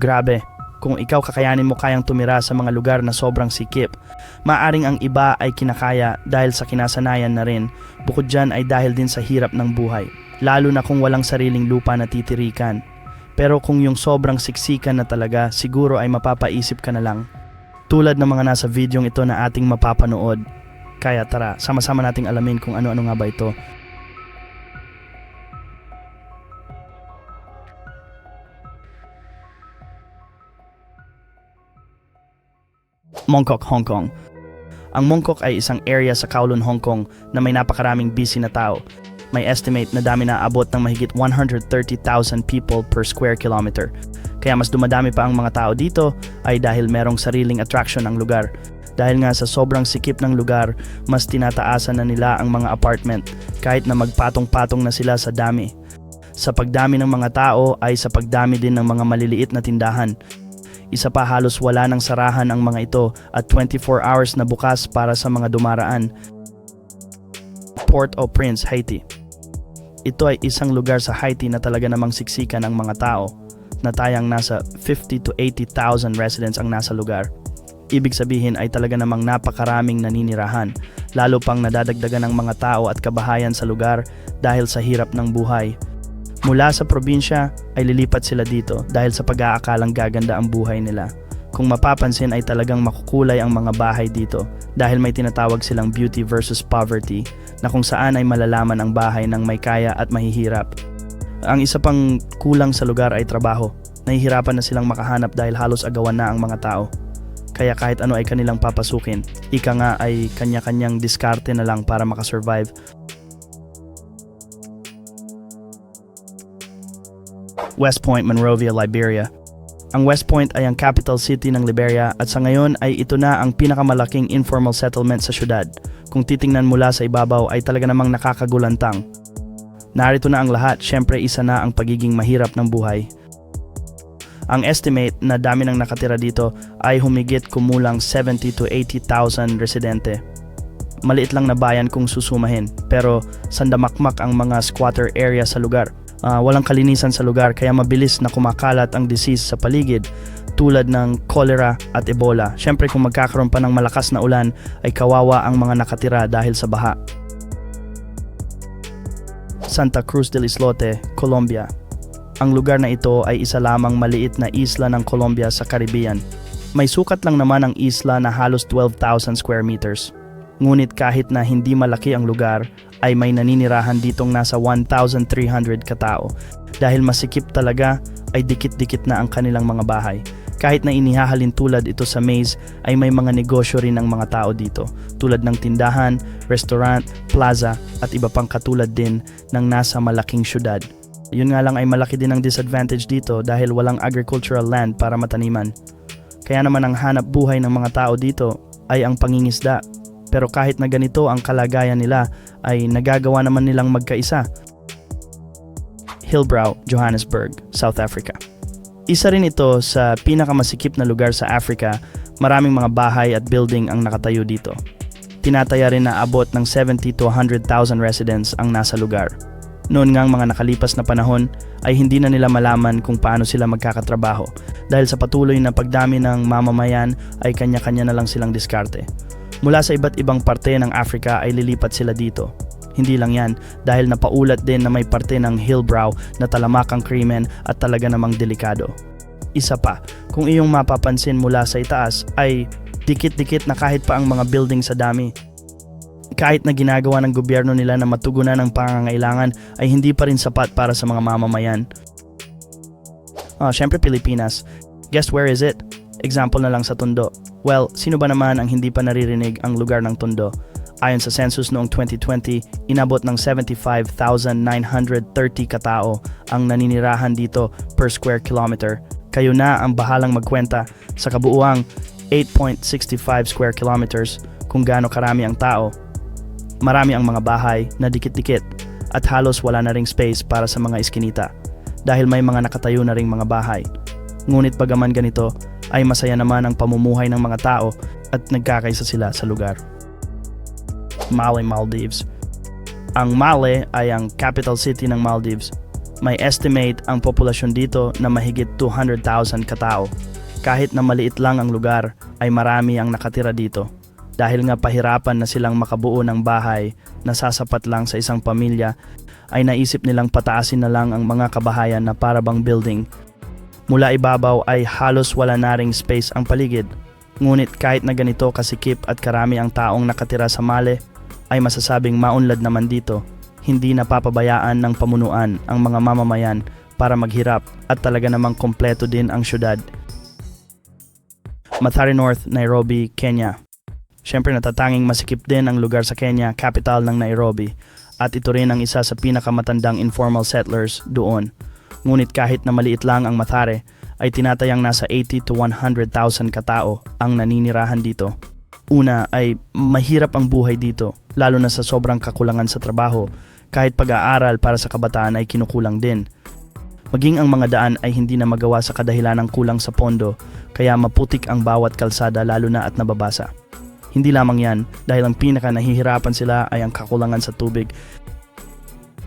Grabe, kung ikaw kakayanin mo kayang tumira sa mga lugar na sobrang sikip, maaring ang iba ay kinakaya dahil sa kinasanayan na rin, bukod dyan ay dahil din sa hirap ng buhay, lalo na kung walang sariling lupa na titirikan. Pero kung yung sobrang siksikan na talaga, siguro ay mapapaisip ka na lang. Tulad ng mga nasa videong ito na ating mapapanood. Kaya tara, sama-sama nating alamin kung ano-ano nga ba ito. Mongkok, Hong Kong. Ang Mongkok ay isang area sa Kowloon, Hong Kong na may napakaraming busy na tao. May estimate na dami na abot ng mahigit 130,000 people per square kilometer. Kaya mas dumadami pa ang mga tao dito ay dahil merong sariling attraction ang lugar. Dahil nga sa sobrang sikip ng lugar, mas tinataasan na nila ang mga apartment kahit na magpatong-patong na sila sa dami. Sa pagdami ng mga tao ay sa pagdami din ng mga maliliit na tindahan. Isa pa, halos wala ng sarahan ang mga ito at 24 hours na bukas para sa mga dumaraan. Port-au-Prince, Haiti. Ito ay isang lugar sa Haiti na talaga namang siksikan ang mga tao, na tayang nasa 50 to 80,000 residents ang nasa lugar. Ibig sabihin ay talaga namang napakaraming naninirahan, lalo pang nadadagdagan ng mga tao at kabahayan sa lugar dahil sa hirap ng buhay. Mula sa probinsya ay lilipat sila dito dahil sa pag-aakalang gaganda ang buhay nila. Kung mapapansin ay talagang makukulay ang mga bahay dito dahil may tinatawag silang beauty versus poverty na kung saan ay malalaman ang bahay ng may kaya at mahihirap. Ang isa pang kulang sa lugar ay trabaho. Nahihirapan na silang makahanap dahil halos agawan na ang mga tao. Kaya kahit ano ay kanilang papasukin, ika nga ay kanya-kanyang diskarte na lang para makasurvive. West Point, Monrovia, Liberia. Ang West Point ay ang capital city ng Liberia at sa ngayon ay ito na ang pinakamalaking informal settlement sa syudad. Kung titingnan mula sa ibabaw ay talaga namang nakakagulantang. Narito na ang lahat, syempre isa na ang pagiging mahirap ng buhay. Ang estimate na dami ng nakatira dito ay humigit kumulang 70 to 80,000 residente. Maliit lang na bayan kung susumahin, pero sandamakmak ang mga squatter area sa lugar. Walang kalinisan sa lugar kaya mabilis na kumakalat ang disease sa paligid tulad ng cholera at Ebola. Syempre kung magkakaroon pa ng malakas na ulan ay kawawa ang mga nakatira dahil sa baha. Santa Cruz del Islote, Colombia. Ang lugar na ito ay isa lamang maliit na isla ng Colombia sa Caribbean. May sukat lang naman ang isla na halos 12,000 square meters. Ngunit kahit na hindi malaki ang lugar, ay may naninirahan ditong nasa 1,300 katao. Dahil masikip talaga, ay dikit-dikit na ang kanilang mga bahay. Kahit na inihahalin tulad ito sa maze, ay may mga negosyo rin ang mga tao dito. Tulad ng tindahan, restaurant, plaza, at iba pang katulad din ng nasa malaking syudad. Yun nga lang ay malaki din ang disadvantage dito dahil walang agricultural land para mataniman. Kaya naman ang hanap buhay ng mga tao dito ay ang pangingisda. Pero kahit na ganito ang kalagayan nila ay nagagawa naman nilang magkaisa. Hillbrow, Johannesburg, South Africa. Isa rin ito sa pinakamasikip na lugar sa Africa. Maraming mga bahay at building ang nakatayo dito. Tinataya rin na abot ng 70 to 100,000 residents ang nasa lugar. Noon ngang mga nakalipas na panahon ay hindi na nila malaman kung paano sila magkakatrabaho dahil sa patuloy na pagdami ng mamamayan ay kanya-kanya na lang silang diskarte. Mula sa iba't ibang parte ng Africa ay lilipat sila dito. Hindi lang yan dahil napaulat din na may parte ng Hillbrow na talamakang krimen at talaga namang delikado. Isa pa, kung iyong mapapansin mula sa itaas ay dikit-dikit na kahit pa ang mga building sa dami. Kahit na ginagawa ng gobyerno nila na matugunan ang pangangailangan ay hindi pa rin sapat para sa mga mamamayan. Syempre Pilipinas. Guess where is it? Example na lang sa Tondo. Well, sino ba naman ang hindi pa naririnig ang lugar ng Tondo? Ayon sa census noong 2020, inabot ng 75,930 katao ang naninirahan dito per square kilometer. Kayo na ang bahalang magkwenta sa kabuuang 8.65 square kilometers kung gaano karami ang tao. Marami ang mga bahay na dikit-dikit at halos wala na ring space para sa mga iskinita dahil may mga nakatayo na ring mga bahay. Ngunit bagaman ganito, ay masaya naman ang pamumuhay ng mga tao at nagkakaisa sila sa lugar. Male, Maldives. Ang Male ay ang capital city ng Maldives. May estimate ang populasyon dito na mahigit 200,000 katao. Kahit na maliit lang ang lugar, ay marami ang nakatira dito. Dahil nga pahirapan na silang makabuo ng bahay na sasapat lang sa isang pamilya, ay naisip nilang pataasin na lang ang mga kabahayan na parabang building. Mula ibabaw ay halos wala na ring space ang paligid. Ngunit kahit na ganito kasikip at karami ang taong nakatira sa Male, ay masasabing maunlad naman dito. Hindi napapabayaan ng pamunuan ang mga mamamayan para maghirap at talaga namang kompleto din ang syudad. Mathare North, Nairobi, Kenya. Siyempre natatanging masikip din ang lugar sa Kenya, capital ng Nairobi, at ito rin ang isa sa pinakamatandang informal settlers doon. Ngunit kahit na maliit lang ang Mathare, ay tinatayang nasa 80 to 100,000 katao ang naninirahan dito. Una ay mahirap ang buhay dito, lalo na sa sobrang kakulangan sa trabaho, kahit pag-aaral para sa kabataan ay kinukulang din. Maging ang mga daan ay hindi na magawa sa kadahilan ng kulang sa pondo, kaya maputik ang bawat kalsada lalo na at nababasa. Hindi lamang yan, dahil ang pinaka nahihirapan sila ay ang kakulangan sa tubig.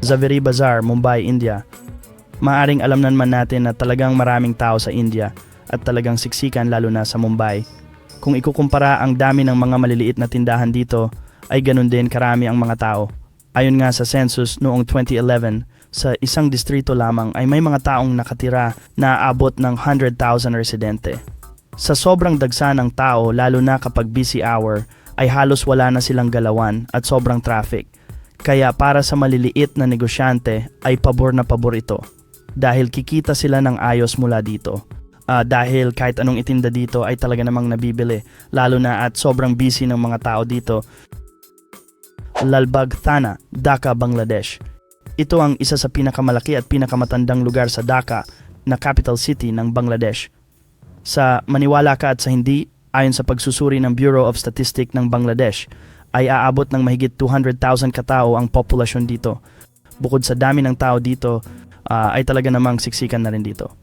Zaveri Bazar, Mumbai, India. Maaring alam naman natin na talagang maraming tao sa India at talagang siksikan lalo na sa Mumbai. Kung ikukumpara ang dami ng mga maliliit na tindahan dito, ay ganun din karami ang mga tao. Ayon nga sa census noong 2011, sa isang distrito lamang ay may mga taong nakatira na aabot ng 100,000 residente. Sa sobrang dagsa ng tao, lalo na kapag busy hour, ay halos wala na silang galawan at sobrang traffic. Kaya para sa maliliit na negosyante ay pabor na pabor ito. Dahil kikita sila ng ayos mula dito. Dahil kahit anong itinda dito ay talaga namang nabibili, lalo na at sobrang busy ng mga tao dito. Lalbagh Thana, Dhaka, Bangladesh. Ito ang isa sa pinakamalaki at pinakamatandang lugar sa Dhaka na capital city ng Bangladesh. Sa maniwala ka at sa hindi, ayon sa pagsusuri ng Bureau of Statistics ng Bangladesh, ay aabot ng mahigit 200,000 katao ang populasyon dito. Bukod sa dami ng tao dito, ay talaga namang siksikan na rin dito.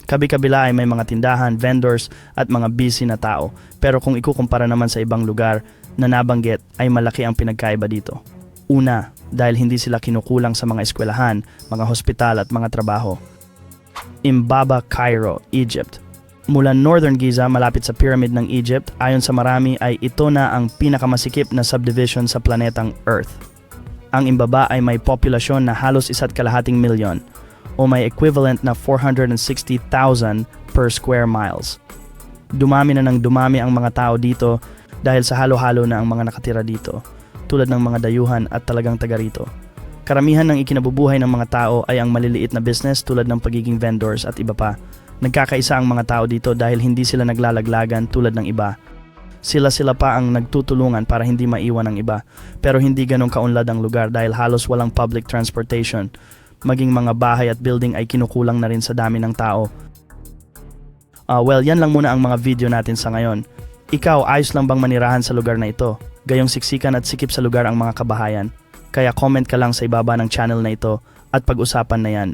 Kabi-kabila ay may mga tindahan, vendors at mga busy na tao. Pero kung ikukumpara naman sa ibang lugar na nabanggit ay malaki ang pinagkaiba dito. Una, dahil hindi sila kinukulang sa mga eskwelahan, mga hospital at mga trabaho. Imbaba, Cairo, Egypt. Mula Northern Giza malapit sa pyramid ng Egypt, ayon sa marami ay ito na ang pinakamasikip na subdivision sa planetang Earth. Ang Imbaba ay may populasyon na halos 1.5 milyon o may equivalent na 460,000 per square miles. Dumami na ng dumami ang mga tao dito dahil sa halo-halo na ang mga nakatira dito, tulad ng mga dayuhan at talagang taga rito. Karamihan ng ikinabubuhay ng mga tao ay ang maliliit na business tulad ng pagiging vendors at iba pa. Nagkakaisa ang mga tao dito dahil hindi sila naglalaglagan tulad ng iba. Sila pa ang nagtutulungan para hindi maiwan ng iba. Pero hindi ganong kaunlad ang lugar dahil halos walang public transportation. Maging mga bahay at building ay kinukulang na rin sa dami ng tao. Yan lang muna ang mga video natin sa ngayon. Ikaw, ayos lang bang manirahan sa lugar na ito? Gayong siksikan at sikip sa lugar ang mga kabahayan. Kaya comment ka lang sa ibaba ng channel na ito at pag-usapan na yan.